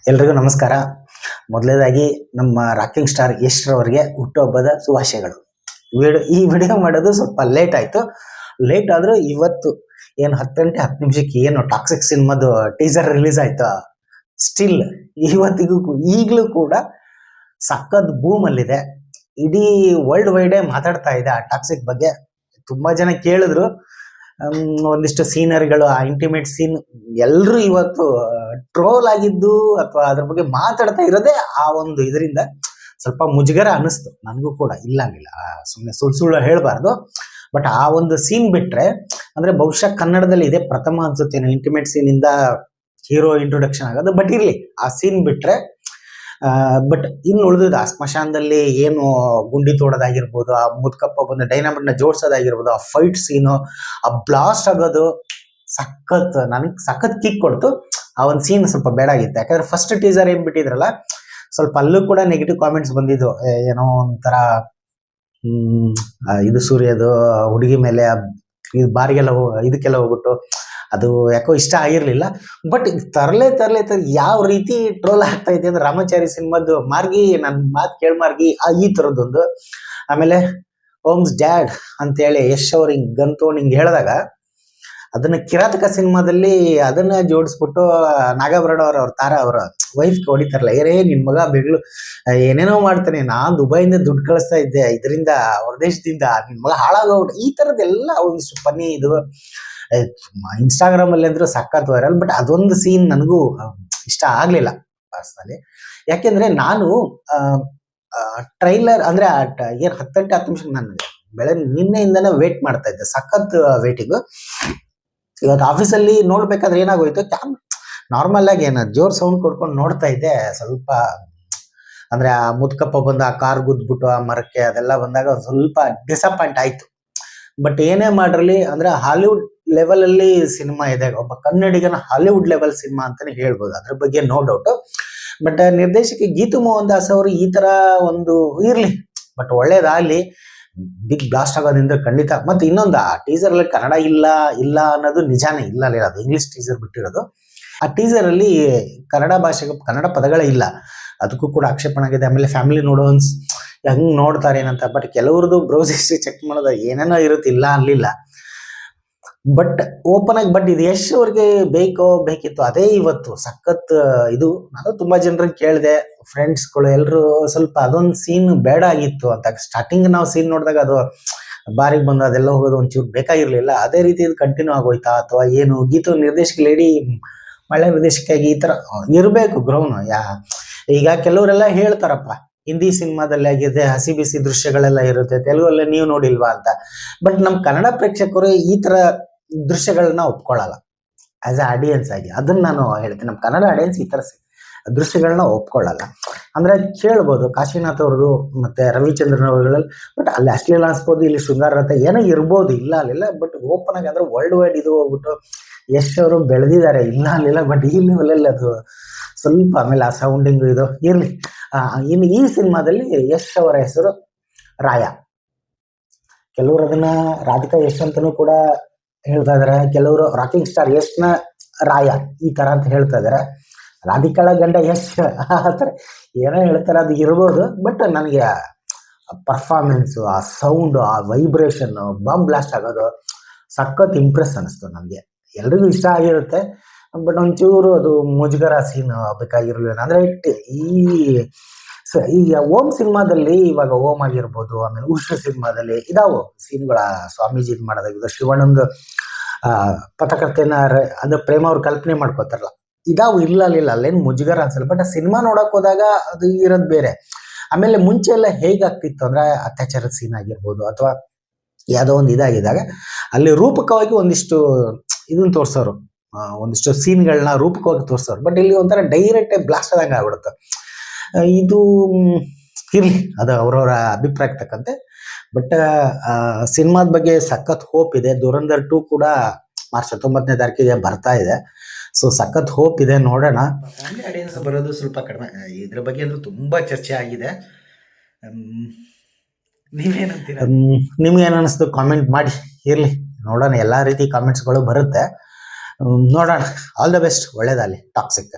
ಎಲ್ರಿಗೂ ನಮಸ್ಕಾರ. ಮೊದಲನೇದಾಗಿ ನಮ್ಮ ರಾಕಿಂಗ್ ಸ್ಟಾರ್ ಯಶ್ ರವರಿಗೆ ಹುಟ್ಟುಹಬ್ಬದ ಶುಭಾಶಯಗಳು. ಈ ವಿಡಿಯೋ ಮಾಡೋದು ಸ್ವಲ್ಪ ಲೇಟ್ ಆಯಿತು. ಲೇಟ್ ಆದರೂ ಇವತ್ತು ಏನು 10 ಗಂಟೆ 10 ನಿಮಿಷಕ್ಕೆ ಏನು ಟಾಕ್ಸಿಕ್ ಸಿನಿಮಾದು ಟೀಸರ್ ರಿಲೀಸ್ ಆಯ್ತು, ಸ್ಟಿಲ್ ಇವತ್ತಿಗೂ ಈಗಲೂ ಕೂಡ ಸಖತ್ ಬೂಮಲ್ಲಿದೆ. ಇಡೀ ವರ್ಲ್ಡ್ ವೈಡೇ ಮಾತಾಡ್ತಾ ಇದೆ ಆ ಟಾಕ್ಸಿಕ್ ಬಗ್ಗೆ. ತುಂಬ ಜನ ಕೇಳಿದ್ರು. ಒಂದಿಷ್ಟು ಸೀನರಿಗಳು, ಆ ಇಂಟಿಮೇಟ್ ಸೀನ್ ಎಲ್ಲರೂ ಇವತ್ತು ಟ್ರೋಲ್ ಆಗಿದ್ದು ಅಥವಾ ಅದ್ರ ಬಗ್ಗೆ ಮಾತಾಡ್ತಾ ಇರೋದೇ ಆ ಒಂದು ಇದರಿಂದ ಸ್ವಲ್ಪ ಮುಜುಗರ ಅನ್ನಿಸ್ತು ನನಗೂ ಕೂಡ. ಇಲ್ಲಂಗಿಲ್ಲ, ಸುಮ್ಮನೆ ಸುಳ್ಳು ಹೇಳಬಾರ್ದು. ಬಟ್ ಆ ಒಂದು ಸೀನ್ ಬಿಟ್ರೆ, ಅಂದ್ರೆ ಬಹುಶಃ ಕನ್ನಡದಲ್ಲಿ ಇದೆ ಪ್ರಥಮ ಅನ್ಸುತ್ತೇನೆ ಇಂಟಿಮೇಟ್ ಸೀನ್ ಇಂದ ಹೀರೋ ಇಂಟ್ರೊಡಕ್ಷನ್ ಆಗೋದು. ಬಟ್ ಇರ್ಲಿ, ಆ ಸೀನ್ ಬಿಟ್ರೆ ಬಟ್ ಇನ್ನು ಉಳಿದ ಆ ಸ್ಮಶಾನದಲ್ಲಿ ಏನು ಗುಂಡಿ ತೋಡೋದಾಗಿರ್ಬೋದು, ಆ ಮುದ್ಕಪ್ಪ ಬಂದು ಡೈನಾಮಿಟ್ ನ ಜೋಡ್ಸೋದಾಗಿರ್ಬೋದು, ಆ ಫೈಟ್ ಸೀನು, ಆ ಬ್ಲಾಸ್ಟ್ ಆಗೋದು ನನಗೆ ಸಖತ್ ಕಿಕ್ ಕೊಡ್ತು. ಆ ಒಂದು ಸೀನ್ ಸ್ವಲ್ಪ ಬೇಡ ಆಗಿತ್ತು. ಯಾಕಂದ್ರೆ ಫಸ್ಟ್ ಟೀಸರ್ ಏನ್ ಬಿಟ್ಟಿದ್ರಲ್ಲ, ಸ್ವಲ್ಪ ಅಲ್ಲೂ ಕೂಡ ನೆಗೆಟಿವ್ ಕಾಮೆಂಟ್ಸ್ ಬಂದಿದ್ದು. ಏನೋ ಒಂಥರ ಇದು ಸೂರ್ಯದು ಹುಡುಗಿ ಮೇಲೆ ಬಾರಿಗೆಲ್ಲ ಇದಕ್ಕೆಲ್ಲ ಹೋಗ್ಬಿಟ್ಟು ಅದು ಯಾಕೋ ಇಷ್ಟ ಆಗಿರ್ಲಿಲ್ಲ. ಬಟ್ ತರಲೆ ಯಾವ ರೀತಿ ಟ್ರೋಲ್ ಆಗ್ತಾ ಇದೆ ಅಂದ್ರೆ, ರಾಮಾಚಾರಿ ಸಿನಿಮಾದ್ದು ಮಾರ್ಗಿ, ನನ್ನ ಮಾತು ಕೇಳ್ ಮಾರ್ಗಿ, ಈ ತರದ್ದೊಂದು. ಆಮೇಲೆ ಹೋಮ್ಸ್ ಡ್ಯಾಡ್ ಅಂತೇಳಿ ಯಶ್ ಅವ್ರು ಹಿಂಗ್ ಗನ್ ತಗೊಂಡು ಹಿಂಗ್ ಹೇಳಿದಾಗ, ಅದನ್ನ ಕಿರಾತಕ ಸಿನಿಮಾದಲ್ಲಿ ಅದನ್ನ ಜೋಡಿಸ್ಬಿಟ್ಟು ನಾಗಾಭರಣ ಅವ್ರ ತಾರಾ ಅವರ ವೈಫ್ ಹೊಡಿತಾರಲ್ಲ, ನಿನ್ ಮಗ ಏನೇನೋ ಮಾಡ್ತಾನೆ, ನಾನ್ ದುಬೈಯಿಂದ ದುಡ್ಡು ಕಳಿಸ್ತಾ ಇದ್ದೆ ಇದರಿಂದ ಹೊರದೇಶದಿಂದ, ನಿನ್ ಮಗ ಹಾಳಾಗೋಗ್ಬಿಟ್ಟು, ಈ ತರದ್ದೆಲ್ಲ ಒಂದಿಷ್ಟು ಪನ್ನಿ ಇದು ಇನ್ಸ್ಟಾಗ್ರಾಮ್ ಅಲ್ಲಿ ಅಂದ್ರೂ ಸಖತ್ ವೈರಲ್. ಬಟ್ ಅದೊಂದು ಸೀನ್ ನನಗೂ ಇಷ್ಟ ಆಗ್ಲಿಲ್ಲ ಪರ್ಸನಲಿ. ಯಾಕೆಂದ್ರೆ ನಾನು ಟ್ರೈಲರ್ ಅಂದ್ರೆ ಏನ್ 10 ಗಂಟೆ 10 ನಿಮಿಷ ನಾನು ನಿನ್ನೆಯಿಂದನೇ ವೇಟ್ ಮಾಡ್ತಾ ಇದ್ದೆ, ಸಖತ್ ವೇಟಿಂಗ್. ಇವತ್ತು ಆಫೀಸಲ್ಲಿ ನೋಡ್ಬೇಕಾದ್ರೆ ಏನಾಗೋಯ್ತು, ನಾರ್ಮಲ್ ಆಗಿ ಏನ ಜೋರ್ ಸೌಂಡ್ ಕೊಡ್ಕೊಂಡು ನೋಡ್ತಾ ಇದ್ದೆ. ಸ್ವಲ್ಪ ಅಂದ್ರೆ ಆ ಮುದ್ಕಪ್ಪ ಬಂದು ಆ ಕಾರ್ ಗುದ್ಬಿಟ್ಟು ಆ ಮರಕ್ಕೆ ಅದೆಲ್ಲ ಬಂದಾಗ ಒಂದು ಸ್ವಲ್ಪ ಡಿಸಪಾಯಿಂಟ್ ಆಯ್ತು. ಬಟ್ ಏನೇ ಮಾಡ್ರಲಿ ಅಂದ್ರೆ ಹಾಲಿವುಡ್ ಲೆವೆಲ್ ಅಲ್ಲಿ ಸಿನಿಮಾ ಇದೆ, ಒಬ್ಬ ಕನ್ನಡಿಗನ ಹಾಲಿವುಡ್ ಲೆವೆಲ್ ಸಿನಿಮಾ ಅಂತಾನೆ ಹೇಳ್ಬೋದು, ಅದ್ರ ಬಗ್ಗೆ ನೋ ಡೌಟ್. ಬಟ್ ನಿರ್ದೇಶಕಿ ಗೀತು ಮೋಹನ್ ದಾಸ್ ಅವರು ಈ ತರ ಒಂದು ಇರ್ಲಿ, ಬಟ್ ಒಳ್ಳೇದಾಗ್ಲಿ. ಬಿಗ್ ಬ್ಲಾಸ್ಟ್ ಆಗೋದ್ರಿಂದ ಖಂಡಿತ. ಮತ್ತೆ ಇನ್ನೊಂದು, ಆ ಟೀಸರ್ ಅಲ್ಲಿ ಕನ್ನಡ ಇಲ್ಲ ಅನ್ನೋದು ನಿಜಾನೇ, ಇಲ್ಲ ಅದು ಇಂಗ್ಲಿಷ್ ಟೀಸರ್ ಬಿಟ್ಟಿರೋದು. ಆ ಟೀಸರ್ ಅಲ್ಲಿ ಕನ್ನಡ ಭಾಷೆಗೆ ಕನ್ನಡ ಪದಗಳೇ ಇಲ್ಲ, ಅದಕ್ಕೂ ಕೂಡ ಆಕ್ಷೇಪಣೆ ಆಗಿದೆ. ಆಮೇಲೆ ಫ್ಯಾಮಿಲಿ ನೋಡೋನ್ಸ್ ಹೆಂಗ್ ನೋಡ್ತಾರೆ ಏನಂತ. ಬಟ್ ಕೆಲವ್ರದ್ದು ಬ್ರೌಸ್ ಹಿಸ್ಟ್ರಿ ಚೆಕ್ ಮಾಡೋದು ಏನೇನೋ ಇರುತ್ತೆ, ಇಲ್ಲ ಅನ್ಲಿಲ್ಲ. ಬಟ್ ಓಪನ್ ಆಗಿ, ಬಟ್ ಇದು ಯಶ್ ಅವ್ರಿಗೆ ಬೇಕಿತ್ತು ಅದೇ ಇವತ್ತು ಸಖತ್ ಇದು. ನಾನು ತುಂಬಾ ಜನರಿಗೆ ಕೇಳಿದೆ, ಫ್ರೆಂಡ್ಸ್ಗಳು ಎಲ್ರು ಸ್ವಲ್ಪ ಅದೊಂದು ಸೀನ್ ಬೇಡ ಆಗಿತ್ತು ಅಂತ. ಸ್ಟಾರ್ಟಿಂಗ್ ನಾವು ಸೀನ್ ನೋಡಿದಾಗ ಅದು ಬಾರಿಗೆ ಬಂದು ಅದೆಲ್ಲ ಹೋಗೋದು ಒಂಚೂರು ಬೇಕಾಗಿರ್ಲಿಲ್ಲ. ಅದೇ ರೀತಿ ಇದು ಕಂಟಿನ್ಯೂ ಆಗೋಯ್ತಾ ಅಥವಾ ಏನು? ಗೀತು ನಿರ್ದೇಶಕ ಲೇಡಿ ಮಳೆ ನಿರ್ದೇಶಕಿಯಾಗಿ ಈ ತರ ಇರಬೇಕು ಗ್ರೌನ್. ಈಗ ಕೆಲವರೆಲ್ಲ ಹೇಳ್ತಾರಪ್ಪ, ಹಿಂದಿ ಸಿನಿಮಾದಲ್ಲಿ ಆಗಿದೆ ಹಸಿ ಬಿಸಿ ದೃಶ್ಯಗಳೆಲ್ಲ ಇರುತ್ತೆ, ತೆಲುಗಲ್ಲೇ ನೀವು ನೋಡಿಲ್ವಾ ಅಂತ. ಬಟ್ ನಮ್ ಕನ್ನಡ ಪ್ರೇಕ್ಷಕರು ಈ ತರ ದೃಶ್ಯಗಳನ್ನ ಒಪ್ಕೊಳ್ಳಲ್ಲ ಆಸ್ ಎ ಆಡಿಯನ್ಸ್ ಆಗಿ. ಅದನ್ನ ನಾನು ಹೇಳ್ತೀನಿ, ನಮ್ ಕನ್ನಡ ಆಡಿಯನ್ಸ್ ಈ ತರ ದೃಶ್ಯಗಳನ್ನ ಒಪ್ಕೊಳ್ಳಲ್ಲ. ಅಂದ್ರೆ ಕೇಳ್ಬೋದು ಕಾಶಿನಾಥ್ ಅವ್ರದ್ದು ಮತ್ತೆ ರವಿಚಂದ್ರನ್ ಅವರುಗಳಲ್ಲಿ, ಬಟ್ ಅಲ್ಲಿ ಅಶ್ಲೀಲ ಅನ್ಸ್ಬೋದು, ಇಲ್ಲಿ ಶೃಂಗಾರತೆ ಏನೋ ಇರ್ಬೋದು, ಇಲ್ಲ ಅಲ್ಲಿಲ್ಲ. ಬಟ್ ಓಪನ್ ಆಗಿ ಅಂದ್ರೆ ವರ್ಲ್ಡ್ ವೈಡ್ ಇದು ಹೋಗ್ಬಿಟ್ಟು ಯಶ್ ಅವರು ಬೆಳೆದಿದ್ದಾರೆ, ಇಲ್ಲ ಅಲ್ಲಿಲ್ಲ. ಬಟ್ ಈ ಲೆವೆಲಲ್ಲಿ ಅದು ಸ್ವಲ್ಪ, ಆಮೇಲೆ ಆ ಸೌಂಡಿಂಗ್ ಇದು ಇರ್ಲಿ. ಇನ್ನು ಈ ಸಿನಿಮಾದಲ್ಲಿ ಯಶ್ ಅವರ ಹೆಸರು ರಾಯ. ಕೆಲವರು ಅದನ್ನ ರಾಧಿಕಾ ಯಶ್ ಅಂತಾನೂ ಕೂಡ ಹೇಳ್ತಾ ಇದಾರೆ, ಕೆಲವರು ರಾಕಿಂಗ್ ಸ್ಟಾರ್ ಯಶ್ನ ರಾಯ ಈ ತರ ಅಂತ ಹೇಳ್ತಾ ಇದಾರೆ. ರಾಧಿಕಾಳ ಗಂಡ ಯಶ್ ಆತರ ಏನೋ ಹೇಳ್ತಾರೆ, ಅದು ಇರ್ಬೋದು. ಬಟ್ ನನಗೆ ಪರ್ಫಾರ್ಮೆನ್ಸ್, ಆ ಸೌಂಡ್, ಆ ವೈಬ್ರೇಷನ್, ಬಾಂಬ್ ಬ್ಲಾಸ್ಟ್ ಆಗೋದು ಸಖತ್ ಇಂಪ್ರೆಸ್ ಅನಿಸ್ತು ನನಗೆ. ಎಲ್ರಿಗೂ ಇಷ್ಟ ಆಗಿರುತ್ತೆ. ಬಟ್ ಒಂಚೂರು ಅದು ಮುಜುಗರ ಸೀನ್ ಬೇಕಾಗಿರ್ಲಿಲ್ಲ. ಅಂದ್ರೆ ಈ ಓಂ ಸಿನಿಮಾದಲ್ಲಿ ಇವಾಗ ಓಂ ಆಗಿರ್ಬೋದು, ಆಮೇಲೆ ಉಷ ಸಿನಿಮಾದಲ್ಲಿ ಇದಾವು ಸೀನ್ಗಳ ಸ್ವಾಮೀಜಿ ಇದು ಮಾಡೋದಾಗಿದ್ದು, ಶಿವಣ್ಣಂದು ಪತ್ರಕರ್ತೆನ ಅಂದ್ರೆ ಪ್ರೇಮ ಅವ್ರು ಕಲ್ಪನೆ ಮಾಡ್ಕೋತಾರಲ್ಲ, ಇದಾವು ಇಲ್ಲ ಅಲ್ಲೇನು ಮುಜುಗರ ಅನ್ಸಲ್ಲ. ಬಟ್ ಆ ಸಿನಿಮಾ ನೋಡಕ್ ಹೋದಾಗ ಅದು ಇರೋದ್ ಬೇರೆ. ಆಮೇಲೆ ಮುಂಚೆ ಎಲ್ಲ ಹೇಗಾಗ್ತಿತ್ತು ಅಂದ್ರೆ, ಅತ್ಯಾಚಾರದ ಸೀನ್ ಆಗಿರ್ಬೋದು ಅಥವಾ ಯಾವುದೋ ಒಂದು ಇದಾಗಿದ್ದಾಗ ಅಲ್ಲಿ ರೂಪಕವಾಗಿ ಒಂದಿಷ್ಟು ಇದನ್ನ ತೋರ್ಸೋರು, ಒಂದಿಷ್ಟು ಸೀನ್ಗಳನ್ನ ರೂಪಕವಾಗಿ ತೋರ್ಸೋರು. ಬಟ್ ಇಲ್ಲಿ ಒಂಥರ ಡೈರೆಕ್ಟ್ ಬ್ಲಾಸ್ಟ್ ಆದಂಗೆ ಆಗ್ಬಿಡುತ್ತೆ. ಇದು ಇರ್ಲಿ, ಅದು ಅವ್ರವ್ರ ಅಭಿಪ್ರಾಯಕ್ಕೆ ತಕ್ಕಂತೆ. ಬಟ್ ಸಿನಿಮಾದ ಬಗ್ಗೆ ಸಖತ್ ಹೋಪ್ ಇದೆ. ಧುರಂಧರ್ 2 ಕೂಡ ಮಾರ್ಚ್ 19ನೇ ತಾರೀಕಿಗೆ ಬರ್ತಾ ಇದೆ. ಸೊ ಸಖತ್ ಹೋಪ್ ಇದೆ, ನೋಡೋಣ. ಫ್ಯಾಮಿಲಿ ಆಡಿಯನ್ಸ್ ಬರೋದು ಸ್ವಲ್ಪ ಕಡಿಮೆ. ಇದ್ರ ಬಗ್ಗೆ ಅಂದ್ರೆ ತುಂಬಾ ಚರ್ಚೆ ಆಗಿದೆ. ನೀವೇನಂತೀರ? ನಿಮ್ಗೆ ಏನು ಅನಿಸ್ತು ಕಾಮೆಂಟ್ ಮಾಡಿ. ಇರ್ಲಿ, ನೋಡೋಣ, ಎಲ್ಲಾ ರೀತಿ ಕಾಮೆಂಟ್ಸ್ಗಳು ಬರುತ್ತೆ, ನೋಡೋಣ. ಆಲ್ ದ ಬೆಸ್ಟ್, ಒಳ್ಳೇದಾಗಲಿ ಟಾಕ್ಸಿಕ್.